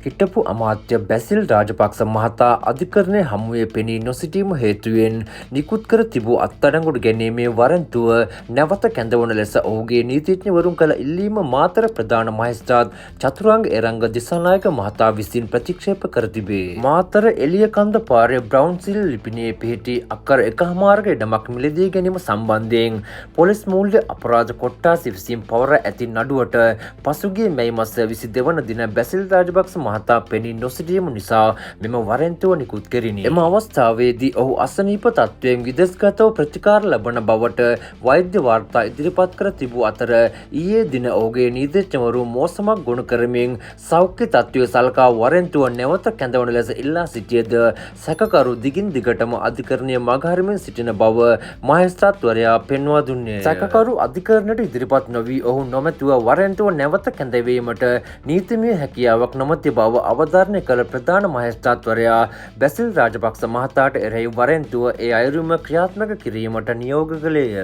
හිටපු අමාත්‍ය බැසිල් රාජපක්ෂ මහතා අධිකරණය හමුවේ පෙනී නොසිටීම හේතුවෙන් නිකුත් කර තිබූ අත්අඩංගුවට ගැනීමේ වරන්තුව නැවත කැඳවන ලෙස ඔහුගේ නීතිඥවරුන් කළ ඉල්ලීම මාතර ප්‍රධාන මහේස්ත්‍රාත් චතුරංග එරංග දිසානායක මහතා විසින් ප්‍රතික්ෂේප කර තිබේ. මාතර එළියකන්ද පාරේ බ්‍රවුන්සිල් ලිපිණියේ පිහිටි අක්කර 1.5 ඉඩමක් මිලදී ගැනීම සම්බන්ධයෙන් පොලිස් මූල්‍ය අපරාධ කොට්ටාස විසින් පවර ඇති නඩුවට පසුගිය මැයි මාස 22 වන දින බැසිල් රාජපක්ෂ මහතා පෙනී නොසිටීම නිසා මෙම වරෙන්තුව නිකුත් කෙරිණි. එම අවස්ථාවේදී ඔහු අසනීප තත්ත්වයෙන් විදේශගතව ප්‍රතිකාර ලබන බවට වෛද්‍ය වාර්තා ඉදිරිපත් කර තිබූ අතර ඊයේ දින ඔහුගේ නීතිඥවරු මෝසමක් ගොනු කරමින් සෞඛ්‍ය තත්ත්වය සලකා වරෙන්තුව නැවත කැඳවන ලෙස ඉල්ලා සිටියද සැකකරු දිගින් දිගටම අධිකරණය මගහරිමින් සිටින බව මහේස්ත්‍රාත්වරයා පෙන්වා දුන්නේ. සැකකරු අධිකරණයට ඉදිරිපත් නොවී ඔහු නොමැතිව වරෙන්තුව නැවත කැඳවීමට නීතිමය හැකියාවක් නොමැති බව අවධාරණය කළ ප්‍රධාන මහේස්ත්‍රාත්වරයා බැසිල් රාජපක්ෂ මහතාට එරෙහි වරෙන්තුව ඒ අයුරින්ම ක්‍රියාත්මක කිරීමට නියෝග කළේය.